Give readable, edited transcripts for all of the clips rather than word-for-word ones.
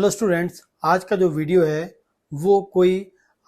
Hello students, आज का जो वीडियो है वो कोई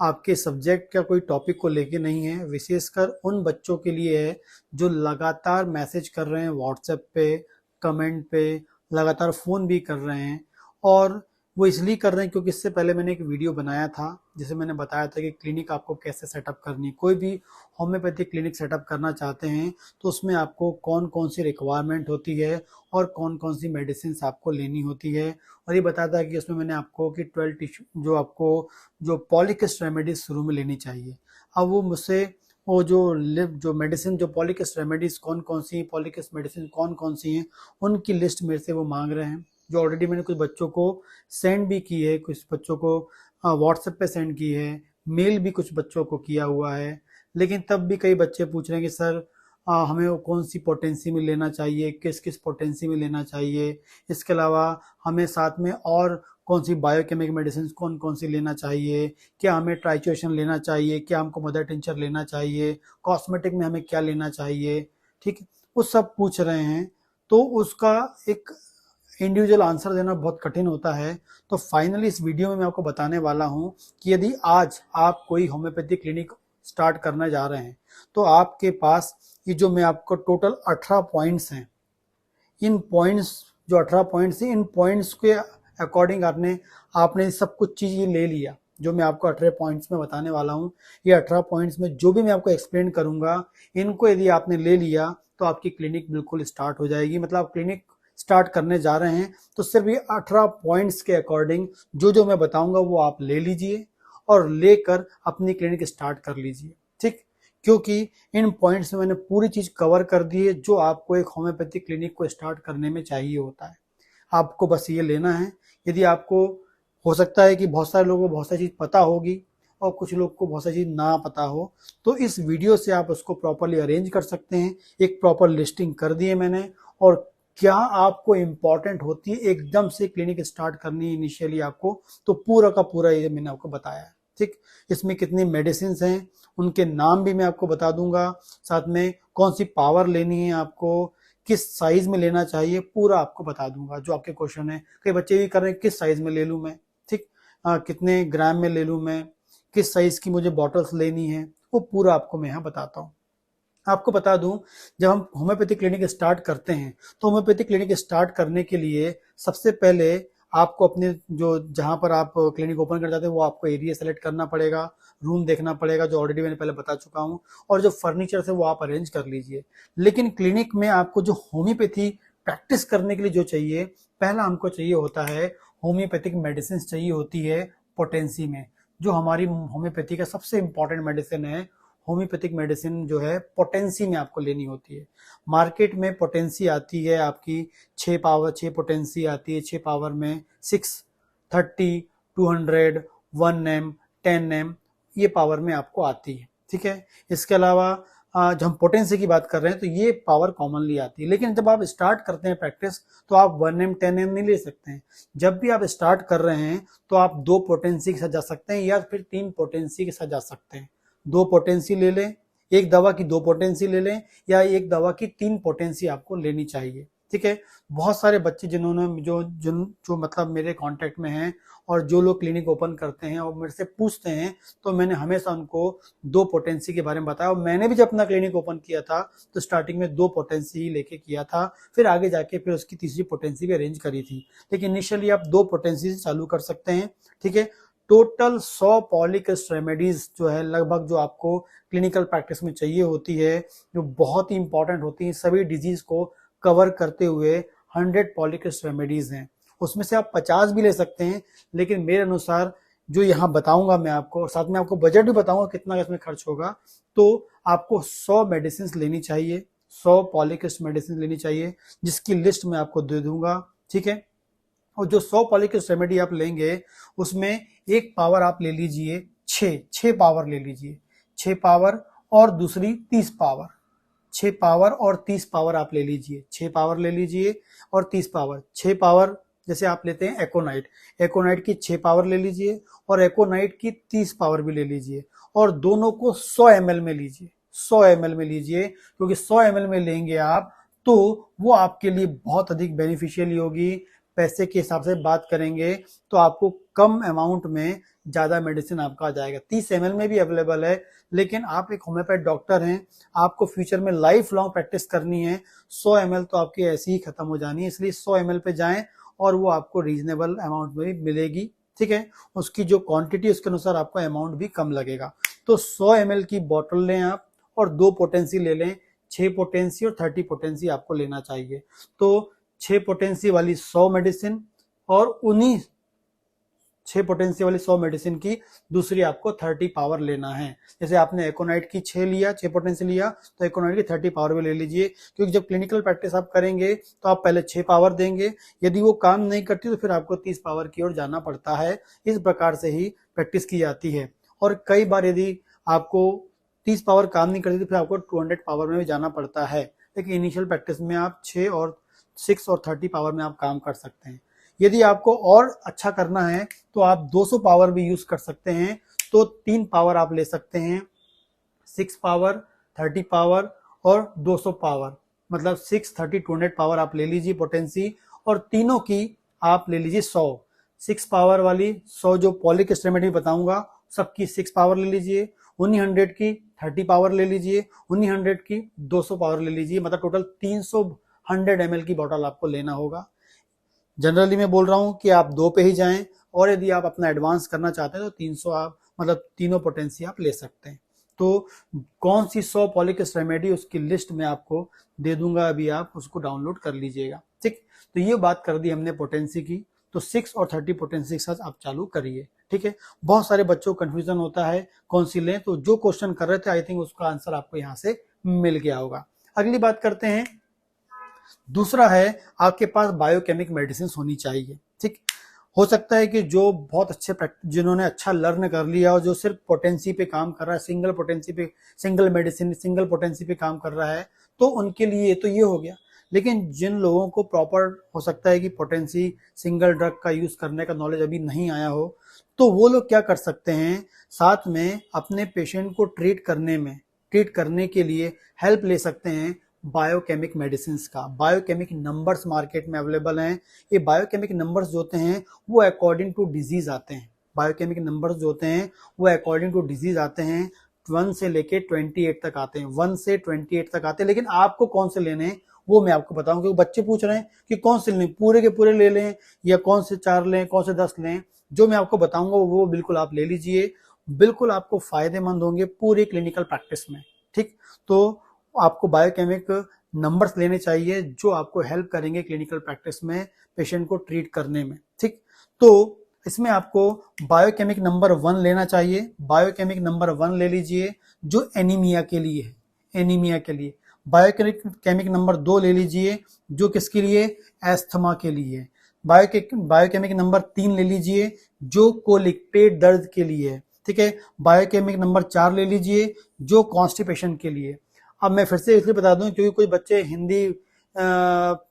आपके सब्जेक्ट या कोई टॉपिक को लेके नहीं है। विशेषकर उन बच्चों के लिए है जो लगातार मैसेज कर रहे हैं व्हाट्सएप पे, कमेंट पे, लगातार फ़ोन भी कर रहे हैं। और वो इसलिए कर रहे हैं क्योंकि इससे पहले मैंने एक वीडियो बनाया था जिसे मैंने बताया था कि क्लिनिक आपको कैसे सेटअप करनी है। कोई भी होम्योपैथिक क्लिनिक सेटअप करना चाहते हैं तो उसमें आपको कौन कौन सी रिक्वायरमेंट होती है और कौन कौन सी मेडिसिन आपको लेनी होती है। और ये बताता है कि उसमें मैंने आपको कि 12 टिश्यू जो आपको जो पॉलीकिस्ट रेमेडीज शुरू में लेनी चाहिए। अब वो मुझसे वो जो मेडिसिन जो पॉलीकिस्ट रेमेडीज कौन कौन सी पॉलीकिस्ट मेडिसिन कौन कौन सी हैं उनकी लिस्ट मेरे से वो मांग रहे हैं, जो ऑलरेडी मैंने कुछ बच्चों को सेंड भी की है, कुछ बच्चों को व्हाट्सएप पे सेंड की है, मेल भी कुछ बच्चों को किया हुआ है। लेकिन तब भी कई बच्चे पूछ रहे हैं कि सर हमें वो कौन सी पोटेंसी में लेना चाहिए, किस किस पोटेंसी में लेना चाहिए। इसके अलावा हमें साथ में और कौन सी बायोकेमिक मेडिसिन कौन कौन सी लेना चाहिए, क्या हमें ट्राइचुएशन लेना चाहिए, क्या हमको मदर टिंचर लेना चाहिए, कॉस्मेटिक में हमें क्या लेना चाहिए। ठीक है, वो सब पूछ रहे हैं। तो उसका एक इंडिविजुअल आंसर देना बहुत कठिन होता है। तो फाइनली इस वीडियो में मैं आपको बताने वाला हूं कि यदि आज आप कोई होम्योपैथी क्लिनिक स्टार्ट करने जा रहे हैं तो आपके पास ये जो मैं आपको टोटल 18 पॉइंट्स हैं, इन पॉइंट्स जो 18 पॉइंट्स हैं, इन पॉइंट्स के अकॉर्डिंग आपने आपने सब कुछ चीज़ ले लिया। जो मैं आपको 18 पॉइंट्स में बताने वाला हूँ, ये 18 पॉइंट्स में जो भी मैं आपको एक्सप्लेन करूंगा, इनको यदि आपने ले लिया तो आपकी क्लिनिक बिल्कुल स्टार्ट हो जाएगी। मतलब आप क्लिनिक स्टार्ट करने जा रहे हैं तो सिर्फ ये 18 पॉइंट्स के अकॉर्डिंग जो जो मैं बताऊंगा वो आप ले लीजिए और लेकर अपनी क्लिनिक स्टार्ट कर लीजिए। ठीक, क्योंकि इन पॉइंट्स में मैंने पूरी चीज कवर कर दी है जो आपको एक होम्योपैथी क्लिनिक को स्टार्ट करने में चाहिए होता है। आपको बस ये लेना है। यदि आपको हो सकता है कि बहुत सारे लोगों को बहुत सारी चीज पता होगी और कुछ लोग को बहुत सारी चीज ना पता हो, तो इस वीडियो से आप उसको प्रॉपरली अरेंज कर सकते हैं। एक प्रॉपर लिस्टिंग कर दी है मैंने, और क्या आपको इंपॉर्टेंट होती है एकदम से क्लिनिक स्टार्ट करनी है इनिशियली आपको, तो पूरा का पूरा ये मैंने आपको बताया है। ठीक, इसमें कितनी मेडिसिन हैं उनके नाम भी मैं आपको बता दूंगा, साथ में कौन सी पावर लेनी है आपको, किस साइज में लेना चाहिए, पूरा आपको बता दूंगा। जो आपके क्वेश्चन है, कई बच्चे भी कर रहे हैं किस साइज में ले लूं मैं, ठीक, कितने ग्राम में ले लूं मैं, किस साइज की मुझे बॉटल्स लेनी है, वो पूरा आपको मैं यहाँ बताता हूँ। आपको बता दूं, जब हम होम्योपैथिक क्लिनिक स्टार्ट करते हैं तो होम्योपैथिक क्लिनिक स्टार्ट करने के लिए सबसे पहले आपको अपने जो जहां पर आप क्लिनिक ओपन कर जाते हैं वो आपको एरिया सेलेक्ट करना पड़ेगा, रूम देखना पड़ेगा, जो ऑलरेडी मैंने पहले बता चुका हूं, और जो फर्नीचर है वो आप अरेंज कर लीजिए। लेकिन क्लिनिक में आपको जो होम्योपैथी प्रैक्टिस करने के लिए जो चाहिए, पहला हमको चाहिए होता है होम्योपैथिक मेडिसिन चाहिए होती है पोटेंसी में। जो हमारी होम्योपैथी का सबसे इंपॉर्टेंट मेडिसिन है, होम्योपैथिक मेडिसिन जो है पोटेंसी में आपको लेनी होती है। मार्केट में पोटेंसी आती है आपकी 6 पोटेंसी आती है, 6 पावर में 630, 200, 1 एम, 10 एम, ये पावर में आपको आती है। ठीक है, इसके अलावा जब हम पोटेंसी की बात कर रहे हैं तो ये पावर कॉमनली आती है। लेकिन जब आप स्टार्ट करते हैं प्रैक्टिस तो आप 1 एम 10 एम नहीं ले सकते हैं। जब भी आप स्टार्ट कर रहे हैं तो आप 2 पोटेंसी के साथ जा सकते हैं या फिर 3 पोटेंसी के साथ जा सकते हैं। 2 पोटेंसी ले लें, एक दवा की 2 पोटेंसी ले लें, या एक दवा की 3 पोटेंसी आपको लेनी चाहिए। ठीक है, बहुत सारे बच्चे जिन्होंने जो मतलब मेरे कांटेक्ट में हैं और जो लोग क्लिनिक ओपन करते हैं और मेरे से पूछते हैं, तो मैंने हमेशा उनको 2 पोटेंसी के बारे में बताया। और मैंने भी जब अपना क्लिनिक ओपन किया था तो स्टार्टिंग में 2 पोटेंसी ही लेके किया था, फिर आगे जाके फिर उसकी तीसरी पोटेंसी भी अरेंज करी थी। लेकिन इनिशियली आप 2 पोटेंसी से चालू कर सकते हैं। ठीक है, टोटल 100 पॉलीकिस्ट रेमेडीज जो है लगभग जो आपको क्लिनिकल प्रैक्टिस में चाहिए होती है, जो बहुत ही इंपॉर्टेंट होती है, सभी डिजीज को कवर करते हुए 100 पॉलीकिस्ट रेमेडीज हैं। उसमें से आप 50 भी ले सकते हैं, लेकिन मेरे अनुसार जो यहाँ बताऊंगा मैं आपको, और साथ में आपको बजट भी बताऊंगा कितना इसमें खर्च होगा, तो आपको 100 मेडिसिन लेनी चाहिए, 100 पॉलीकिस्ट मेडिसिन लेनी चाहिए, जिसकी लिस्ट मैं आपको दे दूंगा। ठीक है, और जो 100 पॉलीकिस्ट रेमेडी आप लेंगे उसमें एक पावर आप ले लीजिए, 6 पावर ले लीजिए, 6 पावर, और दूसरी 30 पावर, 6 पावर और 30 पावर आप ले लीजिए, 6 पावर ले लीजिए और 30 पावर। 6 पावर जैसे आप लेते हैं एकोनाइट, एकोनाइट की 6 पावर ले लीजिए और एकोनाइट की 30 पावर भी ले लीजिए, और दोनों को 100 ml में लीजिए, 100 ml में लीजिए, क्योंकि 100 ml में लेंगे आप तो वो आपके लिए बहुत अधिक बेनिफिशियल होगी। पैसे के हिसाब से बात करेंगे तो आपको कम अमाउंट में ज़्यादा मेडिसिन आपका आ जाएगा। 30 ml में भी अवेलेबल है, लेकिन आप एक होम्योपैथ डॉक्टर हैं, आपको फ्यूचर में लाइफ लॉन्ग प्रैक्टिस करनी है। 100 ml तो आपकी ऐसी ही खत्म हो जानी है, इसलिए 100 ml पे जाएं और वो आपको रीजनेबल अमाउंट में भी मिलेगी। ठीक है, उसकी जो क्वांटिटी उसके अनुसार आपको अमाउंट भी कम लगेगा। तो 100 ml की बॉटल लें आप और 2 पोटेंसी ले लें, 6 पोटेंसी और 30 पोटेंसी आपको लेना चाहिए। तो 6 पोटेंसी वाली 100 मेडिसिन और उन्हीं 6 पोटेंसी वाली 100 मेडिसिन की दूसरी आपको 30 पावर लेना है। जैसे आपने एकोनाइट की 6 लिया, 6 पोटेंसी लिया, तो एकोनाइट की 30 पावर भी ले लीजिए, क्योंकि जब क्लिनिकल प्रैक्टिस आप करेंगे तो आप पहले 6 पावर देंगे, यदि वो काम नहीं करती तो फिर आपको 30 पावर की ओर जाना पड़ता है। इस प्रकार से ही प्रैक्टिस की जाती है। और कई बार यदि आपको 30 पावर काम नहीं करती तो फिर आपको 200 पावर में भी जाना पड़ता है, लेकिन इनिशियल प्रैक्टिस में आप 6 और 30 पावर में आप काम कर सकते हैं। यदि आपको और अच्छा करना है तो आप 200 पावर भी यूज कर सकते हैं, तो 3 पावर आप ले सकते हैं, 6 पावर, 30 पावर और 200 पावर, मतलब 6, 30, 200 पावर आप ले लीजिए पोटेंसी, और तीनों की आप ले लीजिए 100। 6 पावर वाली 100 जो पॉलिक एक्सट्रीमिटी बताऊंगा सबकी 6 पावर ले लीजिए, उन्हीं 100 की 30 पावर ले लीजिए, उन्हीं 100 की 200 पावर ले लीजिए, मतलब टोटल 300 100 ml की बोतल आपको लेना होगा। जनरली मैं बोल रहा हूं कि आप 2 पे ही जाएं, और यदि आप अपना एडवांस करना चाहते हैं तो 300 आप मतलब तीनों पोटेंसी आप ले सकते हैं। तो कौन सी 100 पॉलिक रेमेडी उसकी लिस्ट में आपको दे दूंगा, अभी आप उसको डाउनलोड कर लीजिएगा। ठीक, तो ये बात कर दी हमने पोटेंसी की। तो 6 और 30 पोटेंसी के साथ आप चालू करिए। ठीक है, बहुत सारे बच्चों को कंफ्यूजन होता है कौन सी लें, तो जो क्वेश्चन कर रहे थे आई थिंक उसका आंसर आपको यहाँ से मिल गया होगा। अगली बात करते हैं, दूसरा है आपके पास बायोकेमिक मेडिसिन होनी चाहिए। ठीक, हो सकता है कि जो बहुत अच्छे जिन्होंने अच्छा लर्न कर लिया और जो सिर्फ पोटेंसी पे काम कर रहा है, सिंगल पोटेंसी पे, सिंगल मेडिसिन सिंगल पोटेंसी पे काम कर रहा है, तो उनके लिए तो ये हो गया। लेकिन जिन लोगों को प्रॉपर हो सकता है कि पोटेंसी सिंगल ड्रग का यूज करने का नॉलेज अभी नहीं आया हो, तो वो लोग क्या कर सकते हैं, साथ में अपने पेशेंट को ट्रीट करने के लिए हेल्प ले सकते हैं बायोकेमिक मेडिसिन का। बायोकेमिक नंबर्स मार्केट में अवेलेबल हैं। ये बायोकेमिक नंबर्स जो होते हैं वो अकॉर्डिंग टू डिजीज आते हैं। बायोकेमिक नंबर्स जो होते हैं वो अकॉर्डिंग टू डिजीज आते हैं, 1 से लेके 28 तक आते हैं, 1 से 28 तक आते हैं। लेकिन आपको कौन से लेने हैं वो मैं आपको बताऊं, क्योंकि बच्चे पूछ रहे हैं कि कौन से लें, पूरे के पूरे ले लें या कौन से 4 लें, कौन से 10 लें। जो मैं आपको बताऊंगा वो बिल्कुल आप ले लीजिए, बिल्कुल आपको फायदेमंद होंगे पूरी क्लिनिकल प्रैक्टिस में। ठीक, तो आपको बायोकेमिक नंबर्स लेने चाहिए जो आपको हेल्प करेंगे क्लिनिकल प्रैक्टिस में पेशेंट को ट्रीट करने में। ठीक, तो इसमें आपको बायोकेमिक नंबर 1 लेना चाहिए। बायोकेमिक नंबर 1 ले लीजिए जो एनीमिया के लिए है, एनीमिया के लिए। बायोकेमिक नंबर 2 ले लीजिए जो किसके लिए, एस्थमा के लिए। बायोकेमिक नंबर 3 ले लीजिए जो कोलिक, पेट दर्द के लिए है। ठीक है, बायोकेमिक नंबर 4 ले लीजिए जो कॉन्स्टिपेशन के लिए। अब मैं फिर से इसलिए बता दूं क्योंकि कुछ बच्चे हिंदी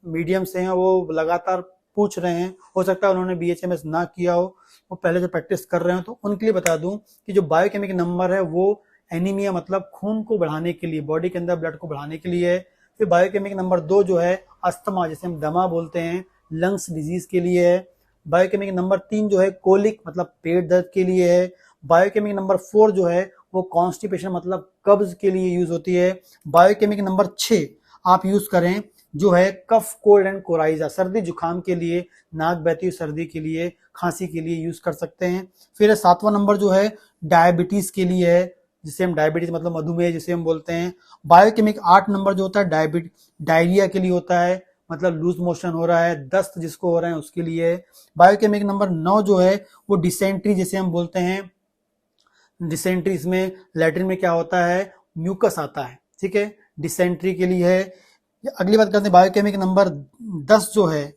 मीडियम से हैं, वो लगातार पूछ रहे हैं, हो सकता है उन्होंने BHMS ना किया हो, वो पहले जो प्रैक्टिस कर रहे हो, तो उनके लिए बता दूं कि जो बायोकेमिक नंबर है वो एनीमिया मतलब खून को बढ़ाने के लिए, बॉडी के अंदर ब्लड को बढ़ाने के लिए है। फिर बायोकेमिक नंबर 2 जो है अस्थमा, जिसे हम दमा बोलते हैं, लंग्स डिजीज के लिए है। बायोकेमिक नंबर 3 जो है कोलिक मतलब पेट दर्द के लिए है। बायोकेमिक नंबर 4 जो है वो कॉन्स्टिपेशन मतलब कब्ज के लिए यूज होती है। बायोकेमिक नंबर 6 आप यूज करें जो है कफ, कोल्ड एंड कोराइजा, सर्दी जुकाम के लिए, नाक बहती हुई सर्दी के लिए, खांसी के लिए यूज कर सकते हैं। फिर 7वां नंबर जो है डायबिटीज के लिए है, जिसे हम डायबिटीज मतलब मधुमेह जिसे हम बोलते हैं। बायोकेमिक 8 नंबर जो होता है डायरिया के लिए होता है, मतलब लूज मोशन हो रहा है, दस्त जिसको हो रहा है उसके लिए। बायोकेमिक नंबर 9 जो है वो डिसेंट्री जिसे हम बोलते हैं। डिसेंट्री, इसमें लैटिन में क्या होता है, म्यूकस आता है। ठीक है, डिसेंट्री के लिए है। अगली बात करते हैं बायोकेमिक नंबर 10 जो है,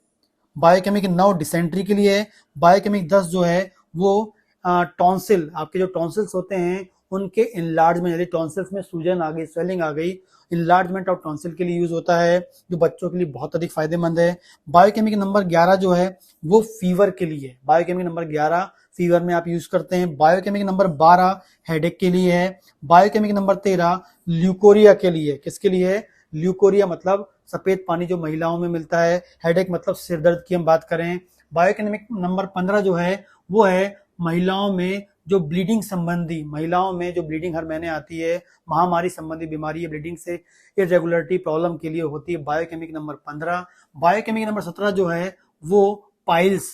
बायोकेमिक 9 डिसेंट्री के लिए है। बायोकेमिक 10 जो है वो टॉन्सिल, आपके जो टॉन्सिल्स होते हैं उनके इनलार्जमेंट, यदि टॉन्सिल्स में सूजन आ गई, स्वेलिंग आ गई, इनलार्जमेंट ऑफ टॉन्सिल के लिए यूज होता है, जो बच्चों के लिए बहुत अधिक फायदेमंद है। बायोकेमिक नंबर 11 जो है वो फीवर के लिए है। बायोकेमिक नंबर 11 फीवर में आप यूज करते हैं। बायोकेमिक नंबर 12 हेडेक के लिए है। बायोकेमिक नंबर 13 ल्यूकोरिया के लिए, किसके लिए है, ल्यूकोरिया मतलब सफेद पानी जो महिलाओं में मिलता है, हेडेक मतलब सिर दर्द की हम बात करें। बायोकेमिक नंबर 15 जो है वो है महिलाओं में जो ब्लीडिंग संबंधी, महिलाओं में जो ब्लीडिंग हर महीने आती है, महामारी संबंधी बीमारी है, ब्लीडिंग से इरेगुलरिटी प्रॉब्लम के लिए होती है, बायोकेमिक नंबर 15। बायोकेमिक नंबर 17 जो है वो पाइल्स,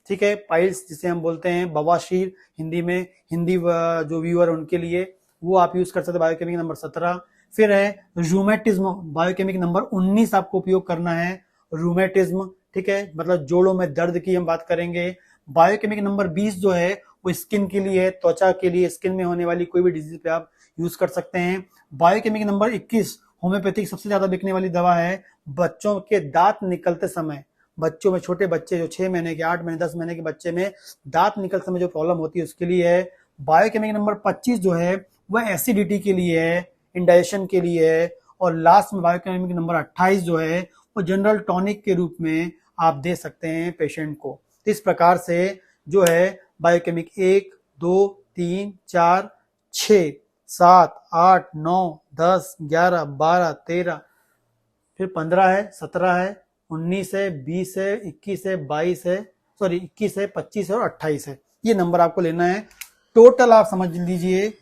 ठीक है, पाइल्स जिसे हम बोलते हैं बवासीर हिंदी में, हिंदी जो व्यूअर उनके लिए वो आप यूज कर सकते हैं बायोकेमिक नंबर 17। फिर है रूमेटिज्म, बायोकेमिक नंबर 19 आपको उपयोग करना है, रूमेटिज्म, ठीक है, मतलब जोड़ों में दर्द की हम बात करेंगे। बायोकेमिक नंबर 20 जो है वो स्किन के लिए, त्वचा के लिए, स्किन में होने वाली कोई भी डिजीज पे आप यूज कर सकते हैं। बायोकेमिक नंबर 21 होम्योपैथिक सबसे ज्यादा बिकने वाली दवा है बच्चों के दांत निकलते समय, बच्चों में, छोटे बच्चे जो 6 महीने के, 8 महीने, 10 महीने के बच्चे में दांत निकलते समय जो प्रॉब्लम होती है उसके लिए है। बायोकेमिक नंबर 25 जो है वह एसिडिटी के लिए है, इंडाइजेशन के लिए है। और लास्ट में बायोकेमिक नंबर 28 जो है वो जनरल टॉनिक के रूप में आप दे सकते हैं पेशेंट को। इस प्रकार से जो है बायोकेमिक 1, 2, 3, 4, 6, 7, 8, 9, 10, 11, 12, 13, फिर 15 है, 17 है, 19 है, 20 है, 21 है, 22 है, सॉरी 21 है, 25 है और 28 है। ये नंबर आपको लेना है। टोटल आप समझ लीजिए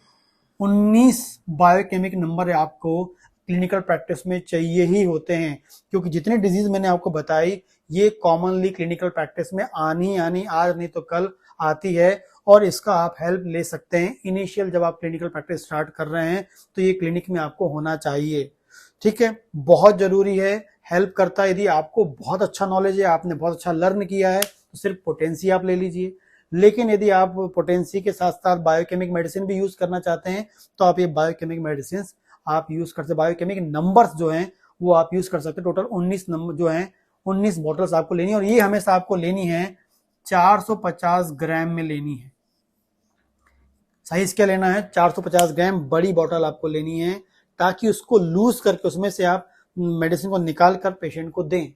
19 बायोकेमिक नंबर आपको क्लिनिकल प्रैक्टिस में चाहिए ही होते हैं, क्योंकि जितनी डिजीज मैंने आपको बताई ये कॉमनली क्लिनिकल प्रैक्टिस में आनी आज नहीं तो कल आती है, और इसका आप हेल्प ले सकते हैं। इनिशियल जब आप क्लिनिकल प्रैक्टिस स्टार्ट कर रहे हैं तो ये क्लिनिक में आपको होना चाहिए, ठीक है, बहुत जरूरी है, हेल्प करता है। यदि आपको बहुत अच्छा नॉलेज है, आपने बहुत अच्छा लर्न किया है तो सिर्फ पोटेंसी आप ले लीजिए, लेकिन यदि आप पोटेंसी के साथ साथ बायोकेमिक मेडिसिन भी यूज करना चाहते हैं तो आप ये बायोकेमिक मेडिसिन आप यूज कर सकते, बायोकेमिक नंबर्स जो हैं वो आप यूज कर सकते हैं। टोटल 19 नंबर जो हैं 19 बॉटल्स आपको लेनी है, और ये हमेशा आपको लेनी है 450 ग्राम में लेनी है। साइज क्या लेना है, 450 ग्राम बड़ी बॉटल आपको लेनी है, ताकि उसको लूज करके उसमें से आप मेडिसिन को निकाल कर पेशेंट को दें,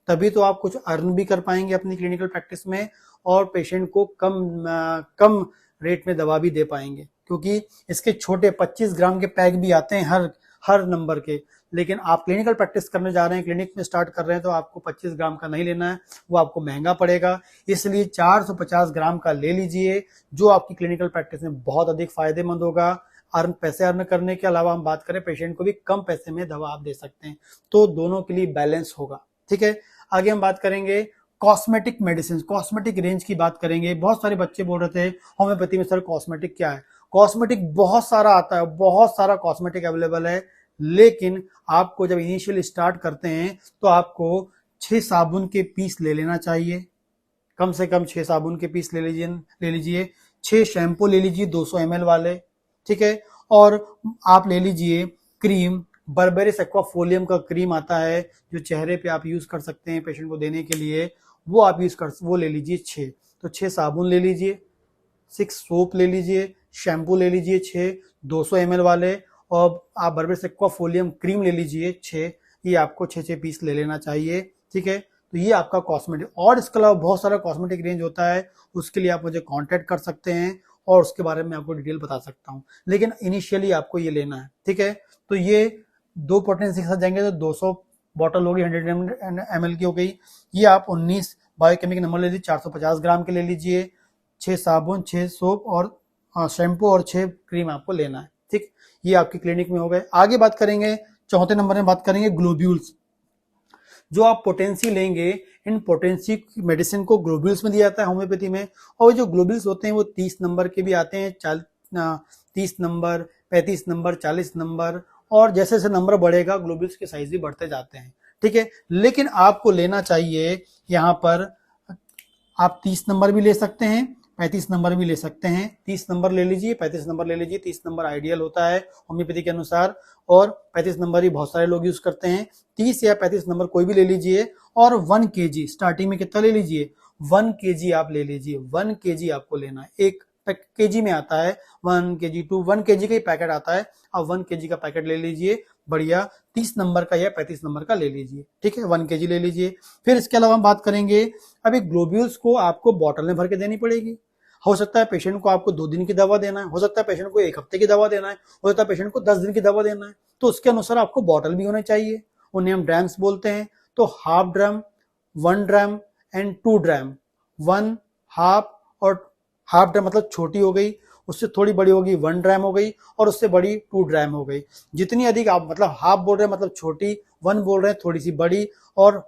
तभी तो आप कुछ अर्न भी कर पाएंगे अपनी क्लिनिकल प्रैक्टिस में, और पेशेंट को कम रेट में दवा भी दे पाएंगे। क्योंकि इसके छोटे 25 ग्राम के पैक भी आते हैं हर नंबर के, लेकिन आप क्लिनिकल प्रैक्टिस करने जा रहे हैं, क्लिनिक में स्टार्ट कर रहे हैं, तो आपको 25 ग्राम का नहीं लेना है, वो आपको महंगा पड़ेगा। इसलिए 450 ग्राम का ले लीजिए, जो आपकी क्लिनिकल प्रैक्टिस में बहुत अधिक फायदेमंद होगा। पैसे अर्न करने के अलावा हम बात करें, पेशेंट को भी कम पैसे में दवा आप दे सकते हैं, तो दोनों के लिए बैलेंस होगा, ठीक है। आगे हम बात करेंगे कॉस्मेटिक मेडिसिन, कॉस्मेटिक रेंज की बात करेंगे। बहुत सारे बच्चे बोल रहे थे होम्योपैथी में सर कॉस्मेटिक क्या है। कॉस्मेटिक बहुत सारा आता है, बहुत सारा कॉस्मेटिक अवेलेबल है, लेकिन आपको जब इनिशियल स्टार्ट करते हैं तो आपको 6 साबुन के पीस ले लेना चाहिए, कम से कम 6 साबुन के पीस ले लीजिए। 6 शैम्पू ले लीजिए 200 ml वाले, ठीक है। और आप ले लीजिए क्रीम, बर्बेरिस एक्वाफोलियम का क्रीम आता है जो चेहरे पे आप यूज कर सकते हैं पेशेंट को देने के लिए, वो ले लीजिए 6। तो 6 साबुन ले लीजिए, 6 सोप ले लीजिए, शैम्पू ले लीजिए 6 200 ml वाले, और आप बर्बेरिस एक्वाफोलियम क्रीम ले लीजिए 6। ये आपको 6 पीस ले लेना चाहिए, ठीक है। तो ये आपका कॉस्मेटिक, और इसके अलावा बहुत सारा कॉस्मेटिक रेंज होता है, उसके लिए आप मुझे कांटेक्ट कर सकते हैं और उसके बारे में आपको डिटेल बता सकता हूँ, लेकिन इनिशियली आपको ये लेना है, ठीक है। तो ये 2 पोटेंसी के साथ जाएंगे तो 200 बॉटल होगी, 100 ml की हो गई। ये आप 19 बायोकेमिक नंबर ले लीजिए, 450 ग्राम के ले लीजिए, 6 साबुन, 6 सोप और शैम्पू और 6 क्रीम आपको लेना है, ठीक। ये आपकी क्लिनिक में हो गए। आगे बात करेंगे, चौथे नंबर में बात करेंगे ग्लोब्यूल्स। जो आप पोटेंसी लेंगे, इन पोटेंसी मेडिसिन को ग्लोब्यूल्स में दिया जाता है होम्योपैथी में, और जो ग्लोब्यूल्स होते हैं वो 30 नंबर के भी आते हैं, 30 नंबर, 35 नंबर, 40 नंबर, और जैसे जैसे नंबर बढ़ेगा ग्लोब्यूल्स के साइज भी बढ़ते जाते हैं, ठीक है। लेकिन आपको लेना चाहिए यहाँ पर, आप 30 नंबर भी ले सकते हैं, 35 नंबर भी ले सकते हैं। 30 नंबर ले लीजिए, 35 नंबर ले लीजिए। 30 नंबर आइडियल होता है होम्योपैथी के अनुसार, और 35 नंबर ही बहुत सारे लोग यूज करते हैं। 30 या 35 नंबर कोई भी ले लीजिए, और 1 kg स्टार्टिंग में कितना ले लीजिए, 1 kg आप ले लीजिए, 1 kg आपको लेना है। एक केजी में आता है 1 kg टू 1 kg का ही पैकेट आता है, आप 1 kg का पैकेट ले लीजिए, बढ़िया 30 नंबर का या 35 नंबर का ले लीजिए, ठीक है, 1 kg ले लीजिए। फिर इसके अलावा हम बात करेंगे, अभी ग्लोब्यूल्स को आपको बॉटल में भर के देनी पड़ेगी। हो सकता है पेशेंट को आपको 2 दिन की दवा देना है, हो सकता है पेशेंट को 1 हफ्ते की दवा देना है, हो सकता है पेशेंट को 10 दिन की दवा देना है, तो उसके अनुसार आपको बॉटल भी होने चाहिए, उन्हें हम ड्रम्स बोलते हैं। तो half drum, 1 drum and 2 drum. 1 half और हाफ ड्रम मतलब छोटी हो गई, उससे थोड़ी बड़ी होगी 1 ड्रम हो गई, और उससे बड़ी 2 ड्रम हो गई। जितनी अधिक आप मतलब हाफ बोल रहे हैं मतलब छोटी, 1 बोल रहे हैं थोड़ी सी बड़ी, और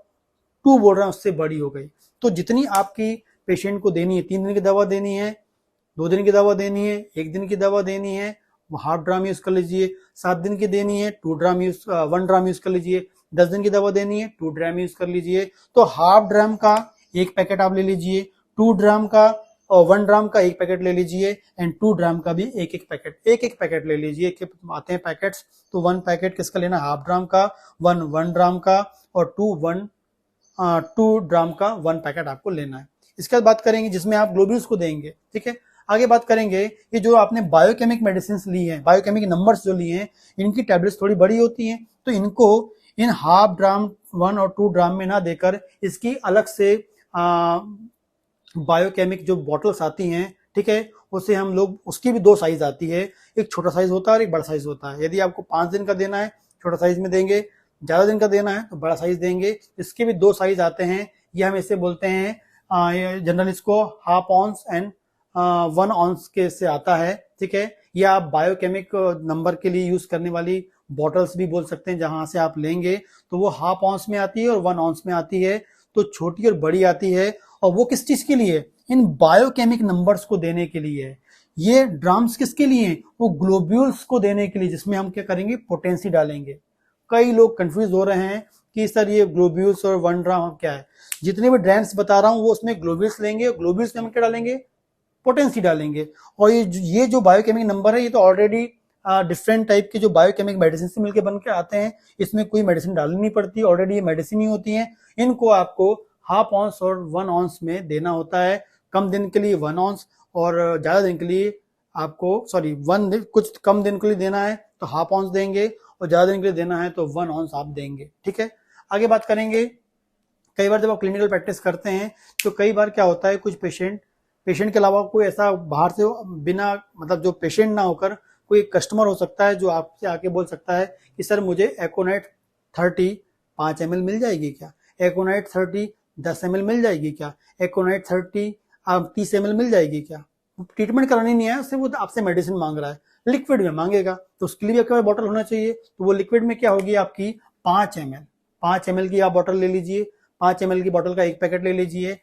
2 बोल रहे हैं उससे बड़ी हो गई। तो जितनी आपकी पेशेंट को देनी है, 3 दिन की दवा देनी है, 2 दिन की दवा देनी है, 1 दिन की दवा देनी है, वो हाफ ड्राम यूज कर लीजिए। 7 दिन की देनी है 1 ड्राम यूज कर लीजिए। 10 दिन की दवा देनी है 2 ड्राम यूज कर लीजिए। तो हाफ ड्राम का एक पैकेट आप ले लीजिए, 2 ड्राम का और 1 ड्राम का एक पैकेट ले लीजिए, एंड 2 ड्राम का भी एक एक पैकेट ले लीजिए। आते हैं पैकेट्स, तो 1 पैकेट किसका लेना, हाफ ड्राम का, 1 ड्राम का, और 2 ड्राम का 1 पैकेट आपको लेना है। इसके बाद बात करेंगे जिसमें आप ग्लोब्यूल्स को देंगे, ठीक है। आगे बात करेंगे कि जो आपने बायोकेमिक मेडिसिन ली है, बायोकेमिक नंबर्स जो लिए हैं, इनकी टैबलेट्स थोड़ी बड़ी होती हैं, तो इनको इन हाफ ड्राम 1 और 2 ड्राम में ना देकर इसकी अलग से बायोकेमिक जो बॉटल्स आती हैं, ठीक है, उसे हम लोग, उसकी भी 2 साइज आती है, एक छोटा साइज होता है और एक बड़ा साइज होता है। यदि आपको 5 दिन का देना है छोटा साइज में देंगे, ज्यादा दिन का देना है तो बड़ा साइज देंगे। इसके भी 2 साइज आते हैं, ये हम इसे बोलते हैं जनरल इसको हाफ ऑन्स एंड 1 ऑन्स के से आता है, ठीक है। या आप बायोकेमिक नंबर के लिए यूज करने वाली बॉटल्स भी बोल सकते हैं, जहां से आप लेंगे तो वो हाफ ऑन्स में आती है और 1 ऑन्स में आती है, तो छोटी और बड़ी आती है। और वो किस चीज के लिए, इन बायोकेमिक नंबर्स को देने के लिए है। ये ड्राम्स किसके लिए हैं, वो ग्लोब्यूल्स को देने के लिए, जिसमें हम क्या करेंगे, पोटेंसी डालेंगे। कई लोग कंफ्यूज हो रहे हैं कि सर ये ग्लोब्यूल्स और 1 ड्राम क्या है। जितने भी ड्राम्स बता रहा हूं वो उसमें ग्लोब्यूल्स लेंगे, और ग्लोब्यूल्स में हम क्या डालेंगे, पोटेंसी डालेंगे। और ये जो बायोकेमिक नंबर है, ये तो ऑलरेडी डिफरेंट टाइप के जो बायोकेमिक मेडिसिन से मिलकर बन के आते हैं, इसमें कोई मेडिसिन डालनी नहीं पड़ती, ऑलरेडी ये मेडिसिन ही होती है। इनको आपको हाफ ऑन्स और 1 ऑन्स में देना होता है। कम दिन के लिए 1 ऑन्स, और ज्यादा दिन के लिए आपको कुछ कम दिन के लिए देना है तो हाफ ऑन्स देंगे, और ज्यादा दिन के लिए देना है तो 1 ऑन्स आप देंगे, ठीक है। आगे बात करेंगे, कई बार जब आप क्लिनिकल प्रैक्टिस करते हैं तो कई बार क्या होता है, कुछ पेशेंट के अलावा कोई ऐसा बाहर से बिना मतलब जो पेशेंट ना होकर कोई कस्टमर हो सकता है, जो आपसे आके बोल सकता है कि सर मुझे एकोनाइट 30 5 ml मिल जाएगी क्या, एकोनाइट 30 10 ml मिल जाएगी क्या, एकोनाइट 30 30 ml मिल जाएगी क्या। ट्रीटमेंट करानी नहीं है उससे, वो आपसे मेडिसिन मांग रहा है, लिक्विड में मांगेगा, तो उसके लिए भी आपके पास बॉटल होना चाहिए। तो वो लिक्विड में क्या होगी आपकी 5 ml की आप बॉटल ले लीजिए। 5 ml की बॉटल का एक पैकेट ले लीजिए।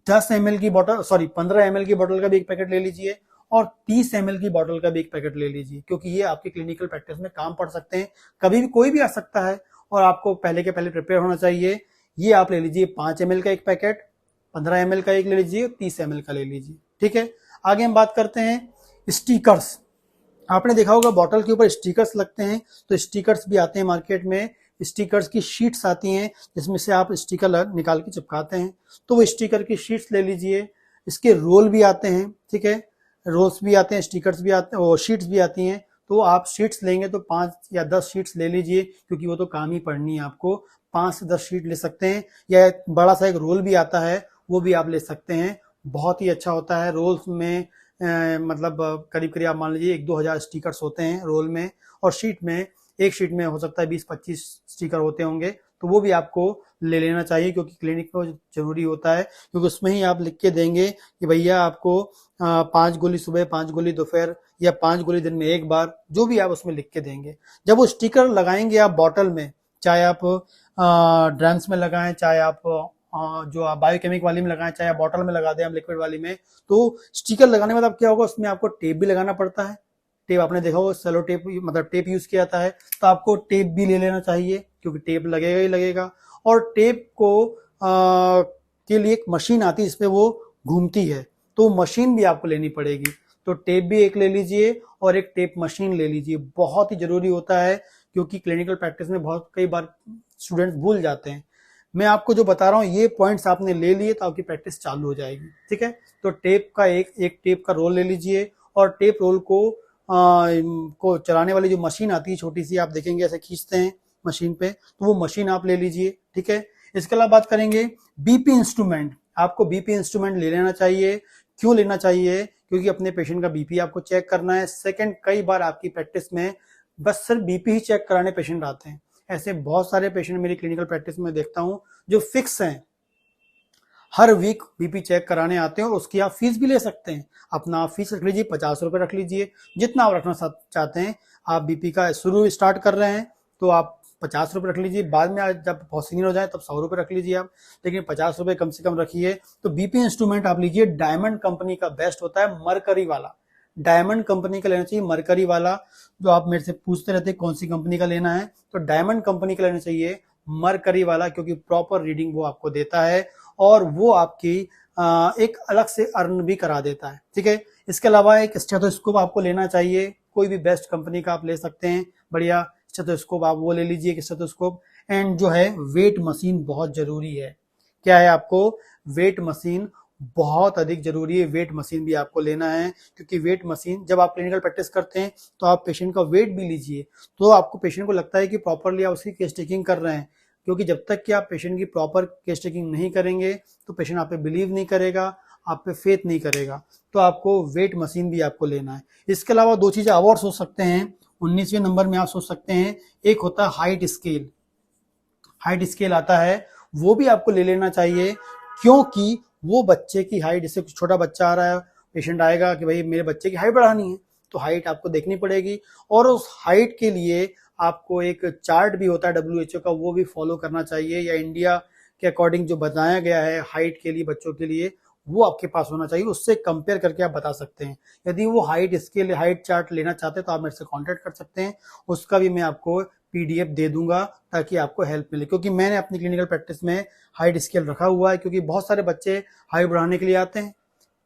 10 ml की बॉटल 15 ml की बॉटल का भी एक पैकेट ले लीजिए, और 30 ml की बॉटल का भी एक पैकेट ले लीजिए, क्योंकि ये आपके क्लिनिकल प्रैक्टिस में काम पड़ सकते हैं। कभी भी कोई भी आ सकता है और आपको पहले के पहले प्रिपेयर होना चाहिए। ये आप ले लीजिए 5 ml का एक पैकेट, 15 ml का एक ले लीजिए, 30 ml का ले लीजिए, ठीक है। आगे हम बात करते हैं स्टिकर्स। आपने देखा होगा बॉटल के ऊपर स्टिकर्स लगते हैं, तो स्टिकर्स भी आते हैं मार्केट में। स्टिकर्स की शीट्स आती हैं जिसमें से आप स्टिकर निकाल के चिपकाते हैं, तो वो स्टिकर की शीट्स ले लीजिए। इसके रोल भी आते हैं, ठीक है, रोल्स भी आते हैं, स्टिकर्स भी आते हैं, और शीट्स भी आती हैं। तो आप शीट्स लेंगे तो 5 या 10 शीट्स ले लीजिए, क्योंकि वो तो काम ही पड़नी है आपको। 5 से 10 शीट ले सकते हैं, या बड़ा सा एक रोल भी आता है, वो भी आप ले सकते हैं। बहुत ही अच्छा होता है। रोल्स में मतलब करीब करीब आप मान लीजिए 1-2 हज़ार स्टिकर्स होते हैं रोल में, और शीट में एक शीट में हो सकता है 20-25 स्टिकर होते होंगे। तो वो भी आपको ले लेना चाहिए, क्योंकि क्लिनिक में जरूरी होता है, क्योंकि उसमें ही आप लिख के देंगे कि भैया आपको 5 गोली सुबह, 5 गोली दोपहर, या 5 गोली दिन में एक बार, जो भी आप उसमें लिख के देंगे। जब वो स्टिकर लगाएंगे आप बॉटल में, चाहे आप ड्रम्स में लगाएं, चाहे आप जो आप बायोकेमिक वाली में लगाएं, चाहे आप बॉटल में लगा दें हम लिक्विड वाली में, तो स्टिकर लगाने में क्या होगा, उसमें आपको टेप भी लगाना पड़ता है। टेप आपने देखा होगा, सेलो टेप मतलब टेप यूज किया जाता है, तो आपको टेप भी ले लेना चाहिए, क्योंकि टेप लगेगा ही लगेगा। और टेप को के लिए एक मशीन आती है जिसपे वो घूमती है, तो मशीन भी आपको लेनी पड़ेगी। तो टेप भी एक ले लीजिए और एक टेप मशीन ले लीजिए, बहुत ही जरूरी होता है, क्योंकि क्लिनिकल प्रैक्टिस में बहुत कई बार स्टूडेंट्स भूल जाते हैं। मैं आपको जो बता रहा हूँ ये पॉइंट्स आपने ले लिए तो आपकी प्रैक्टिस चालू हो जाएगी, ठीक है। तो टेप का एक टेप का रोल ले लीजिए, और टेप रोल को चलाने वाली जो मशीन आती है छोटी सी, आप देखेंगे ऐसे खींचते हैं मशीन पे, तो वो मशीन आप ले लीजिए, ठीक है। इसके अलावा बात करेंगे बीपी इंस्ट्रूमेंट। आपको बीपी इंस्ट्रूमेंट ले लेना चाहिए। क्यों लेना चाहिए, क्योंकि अपने पेशेंट का बीपी आपको चेक करना है। सेकंड, कई बार आपकी प्रैक्टिस में बस सिर्फ बीपी ही चेक कराने पेशेंट आते हैं। ऐसे बहुत सारे पेशेंट मेरी क्लिनिकल प्रैक्टिस में देखता हूं जो फिक्स हैं, हर वीक बीपी चेक कराने आते हैं और उसकी आप फीस भी ले सकते हैं। अपना फीस रख लीजिए, 50 रुपये रख लीजिए, जितना आप रखना चाहते हैं। आप बीपी का शुरू स्टार्ट कर रहे हैं तो आप 50 रुपये रख लीजिए, बाद में जब बहुत सीनियर हो जाए तब 100 रुपये रख लीजिए आप, लेकिन 50 रुपये कम से कम रखिए। तो बीपी इंस्ट्रूमेंट आप लीजिए, डायमंड कंपनी का बेस्ट होता है, मरकरी वाला। डायमंड कंपनी का लेना चाहिए, मरकरी वाला। जो आप मेरे से पूछते रहते हैं कौन सी कंपनी का लेना है, तो डायमंड कंपनी का लेना चाहिए, मरकरी वाला, क्योंकि प्रॉपर रीडिंग वो आपको देता है और वो आपकी एक अलग से अर्न भी करा देता है। ठीक है, इसके अलावा एक स्टेथोस्कोप आपको लेना चाहिए, कोई भी बेस्ट कंपनी का आप ले सकते हैं, बढ़िया स्टेथोस्कोप आप वो ले लीजिए, एक स्टेथोस्कोप। एंड जो है वेट मशीन बहुत जरूरी है। क्या है, आपको वेट मशीन बहुत अधिक जरूरी है, वेट मशीन भी आपको लेना है, क्योंकि वेट मशीन जब आप क्लिनिकल प्रैक्टिस करते हैं तो आप पेशेंट का वेट भी लीजिए, तो आपको पेशेंट को लगता है कि प्रॉपरली आप उसकी केस टेकिंग कर रहे हैं। क्योंकि जब तक कि आप पेशेंट की प्रॉपर केस टेकिंग नहीं करेंगे तो पेशेंट आप पे बिलीव नहीं करेगा, आप पे फेथ नहीं करेगा। तो आपको वेट मशीन भी आपको लेना है। इसके अलावा दो चीजें और सोच सकते हैं, 19वें नंबर में आप सोच सकते हैं, एक होता है हाइट स्केल। हाइट स्केल आता है, वो भी आपको ले लेना चाहिए, क्योंकि वो बच्चे की हाइट, जैसे छोटा बच्चा आ रहा है, पेशेंट आएगा कि भाई मेरे बच्चे की हाइट बढ़ानी है, तो हाइट आपको देखनी पड़ेगी, और उस हाइट के लिए आपको एक चार्ट भी होता है WHO का, वो भी फॉलो करना चाहिए, या इंडिया के अकॉर्डिंग जो बताया गया है हाइट के लिए बच्चों के लिए, वो आपके पास होना चाहिए। उससे कंपेयर करके आप बता सकते हैं। यदि वो हाइट स्केल, हाइट चार्ट लेना चाहते हैं तो आप मेरे से कांटेक्ट कर सकते हैं, उसका भी मैं आपको PDF दे दूंगा ताकि आपको हेल्प मिले। क्योंकि मैंने अपनी क्लिनिकल प्रैक्टिस में हाइट स्केल रखा हुआ है, क्योंकि बहुत सारे बच्चे हाइट बढ़ाने के लिए आते हैं।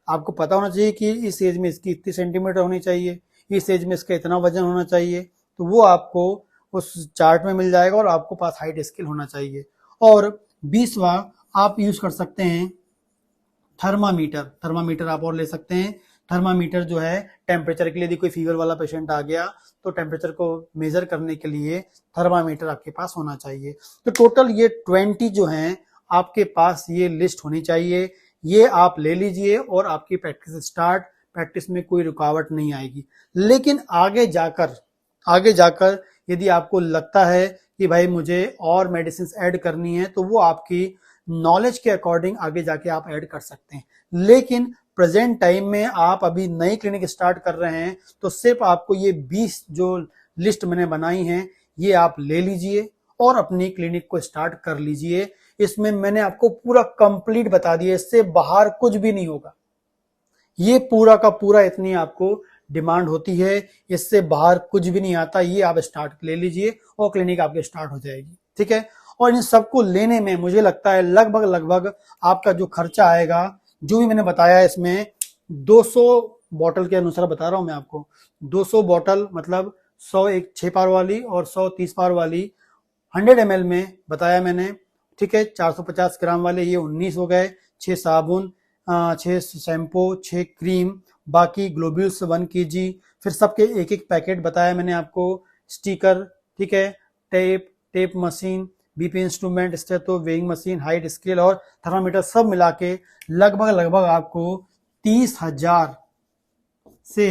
आपको पता होना चाहिए कि इस एज में इसकी इतनी सेंटीमीटर होनी चाहिए, इस एज में इसका इतना वजन होना चाहिए, तो वो आपको उस चार्ट में मिल जाएगा और आपको पास हाइट स्केल होना चाहिए। और 20वां आप यूज कर सकते हैं थर्मामीटर। थर्मामीटर आप और ले सकते हैं। थर्मामीटर जो है टेम्परेचर के लिए, यदि कोई फीवर वाला पेशेंट आ गया तो टेम्परेचर को मेजर करने के लिए थर्मामीटर आपके पास होना चाहिए। तो टोटल ये 20 जो हैं आपके पास ये लिस्ट होनी चाहिए, ये आप ले लीजिए और आपकी प्रैक्टिस स्टार्ट। प्रैक्टिस में कोई रुकावट नहीं आएगी। लेकिन आगे जाकर यदि आपको लगता है कि भाई मुझे और मेडिसिन ऐड करनी है, तो वो आपकी नॉलेज के अकॉर्डिंग आगे जाके आप ऐड कर सकते हैं। लेकिन प्रेजेंट टाइम में आप अभी नई क्लिनिक स्टार्ट कर रहे हैं, तो सिर्फ आपको ये 20 जो लिस्ट मैंने बनाई हैं ये आप ले लीजिए और अपनी क्लिनिक को स्टार्ट कर लीजिए। इसमें मैंने आपको पूरा कंप्लीट बता दिया, इससे बाहर कुछ भी नहीं होगा। ये पूरा का पूरा इतनी आपको डिमांड होती है, इससे बाहर कुछ भी नहीं आता। ये आप स्टार्ट ले लीजिए और क्लिनिक आपकी स्टार्ट हो जाएगी। ठीक है, और इन सबको लेने में मुझे लगता है लगभग आपका जो खर्चा आएगा, जो भी मैंने बताया इसमें 200 बॉटल के अनुसार बता रहा हूं मैं आपको। 200 बॉटल मतलब 100 एक 6 पार वाली और 100 30 पार वाली 100 ml में बताया मैंने। ठीक है, 450 ग्राम वाले ये 19 हो गए। 6 साबुन, 6 शैम्पू, 6 क्रीम, बाकी ग्लोब्यूल्स 1 kg, फिर सबके एक एक पैकेट बताया मैंने आपको। स्टिकर, ठीक है, tape machine, BP instrument, stetho, weighing machine, height scale और थर्मामीटर सब मिला के लगभग आपको 30,000 से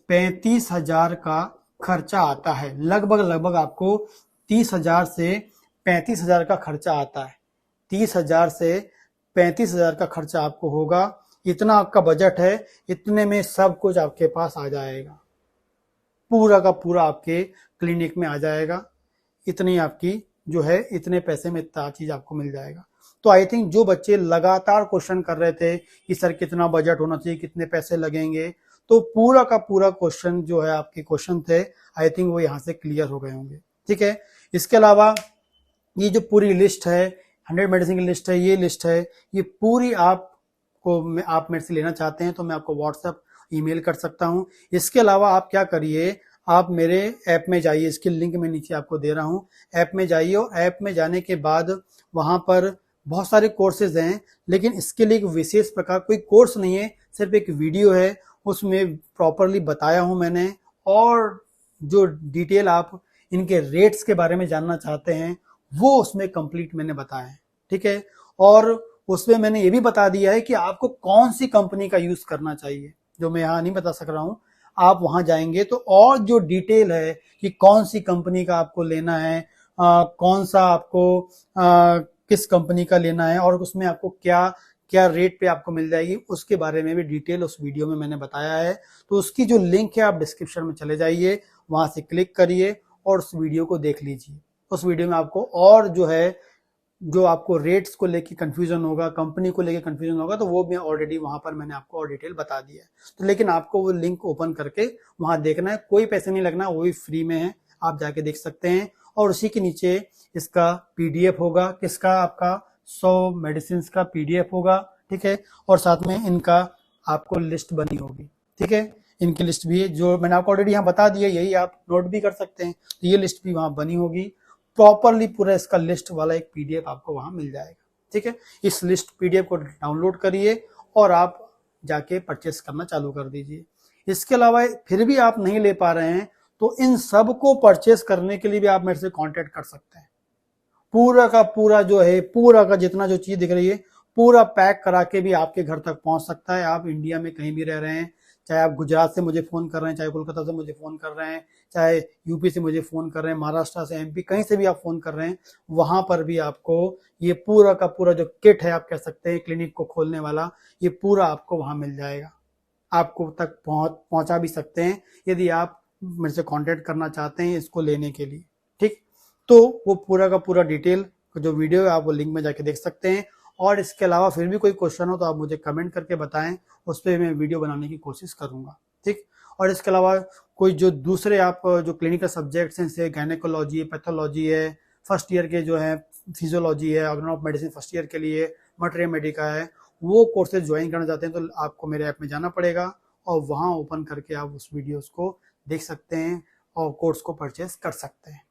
35,000 का खर्चा आता है। लगभग आपको 30,000 से 35,000 का खर्चा आता है। 30,000 से 35,000 का खर्चा आपको होगा। इतना आपका बजट है, इतने में सब कुछ आपके पास आ जाएगा, पूरा का पूरा आपके क्लिनिक में आ जाएगा। इतनी आपकी जो है, इतने पैसे में इतना चीज आपको मिल जाएगा। तो आई थिंक जो बच्चे लगातार क्वेश्चन कर रहे थे कि सर कितना बजट होना चाहिए, कितने पैसे लगेंगे, तो पूरा का पूरा क्वेश्चन जो है आपके क्वेश्चन थे, आई थिंक वो यहाँ से क्लियर हो गए होंगे। ठीक है, इसके अलावा ये जो पूरी लिस्ट है, 100 मेडिसिन की लिस्ट है, ये लिस्ट है, ये पूरी आप मेरे से लेना चाहते हैं तो मैं आपको व्हाट्सएप ईमेल कर सकता हूं। इसके अलावा आप क्या करिए, आप मेरे ऐप में जाइए, इसकी लिंक मैं नीचे आपको दे रहा हूं। ऐप में जाइए और ऐप में जाने के बाद वहां पर बहुत सारे कोर्सेज हैं, लेकिन इसके लिए एक विशेष प्रकार कोई कोर्स नहीं है, सिर्फ एक वीडियो है, उसमें प्रॉपरली बताया हूं मैंने। और जो डिटेल आप इनके रेट्स के बारे में जानना चाहते हैं वो उसमें कंप्लीट मैंने बताया है। ठीक है, और उसमें मैंने ये भी बता दिया है कि आपको कौन सी कंपनी का यूज करना चाहिए, जो मैं यहाँ नहीं बता सक रहा हूँ। आप वहां जाएंगे तो और जो डिटेल है कि कौन सी कंपनी का आपको लेना है, कौन सा आपको किस कंपनी का लेना है और उसमें आपको क्या क्या रेट पे आपको मिल जाएगी, उसके बारे में भी डिटेल उस वीडियो में मैंने बताया है। तो उसकी जो लिंक है आप डिस्क्रिप्शन में चले जाइए, वहां से क्लिक करिए और उस वीडियो को देख लीजिए। उस वीडियो में आपको और जो है, जो आपको रेट्स को लेके कंफ्यूजन होगा, कंपनी को लेके कंफ्यूजन होगा, तो वो मैं ऑलरेडी वहां पर मैंने आपको और डिटेल बता दिया है। तो लेकिन आपको वो लिंक ओपन करके वहां देखना है, कोई पैसे नहीं लगना, वो भी फ्री में है, आप जाके देख सकते हैं। और उसी के नीचे इसका पीडीएफ होगा, किसका, आपका 100 मेडिसिन का पीडीएफ होगा, ठीक है। और साथ में इनका आपको लिस्ट बनी होगी, ठीक है। इनकी लिस्ट भी है जो मैंने आपको ऑलरेडी यहाँ बता दिया, यही आप नोट भी कर सकते हैं। तो ये लिस्ट भी वहां बनी होगी, प्रॉपरली पूरा इसका लिस्ट वाला एक पीडीएफ आपको वहां मिल जाएगा, ठीक है। इस लिस्ट पीडीएफ को डाउनलोड करिए और आप जाके परचेस करना चालू कर दीजिए। इसके अलावा फिर भी आप नहीं ले पा रहे हैं तो इन सब को परचेस करने के लिए भी आप मेरे से कांटेक्ट कर सकते हैं। पूरा का पूरा जो है, पूरा का जितना जो चीज दिख रही है, पूरा पैक करा के भी आपके घर तक पहुंच सकता है। आप इंडिया में कहीं भी रह रहे हैं, चाहे आप गुजरात से मुझे फोन कर रहे हैं, चाहे कोलकाता से मुझे फोन कर रहे हैं, चाहे यूपी से मुझे फोन कर रहे हैं, महाराष्ट्र से, एमपी, कहीं से भी आप फोन कर रहे हैं, वहां पर भी आपको ये पूरा का पूरा जो किट है, आप कह सकते हैं क्लिनिक को खोलने वाला, ये पूरा आपको वहां मिल जाएगा। आपको तक पहुंचा भी सकते हैं यदि आप मेरे से कांटेक्ट करना चाहते हैं इसको लेने के लिए, ठीक। तो वो पूरा का पूरा डिटेल जो वीडियो है आप वो लिंक में जाके देख सकते हैं। और इसके अलावा फिर भी कोई क्वेश्चन हो तो आप मुझे कमेंट करके बताएं, उस पर मैं वीडियो बनाने की कोशिश करूंगा, ठीक। और इसके अलावा कोई जो दूसरे आप जो क्लिनिकल सब्जेक्ट्स हैं, जैसे गायनेकोलॉजी, पैथोलॉजी है, फर्स्ट ईयर के जो है फिजियोलॉजी है, organ of medicine first year के लिए, मटेरियल मेडिका है, वो कोर्सेज ज्वाइन करना चाहते हैं तो आपको मेरे ऐप में जाना पड़ेगा और वहां ओपन करके आप उस वीडियोस को देख सकते हैं और कोर्स को परचेस कर सकते हैं।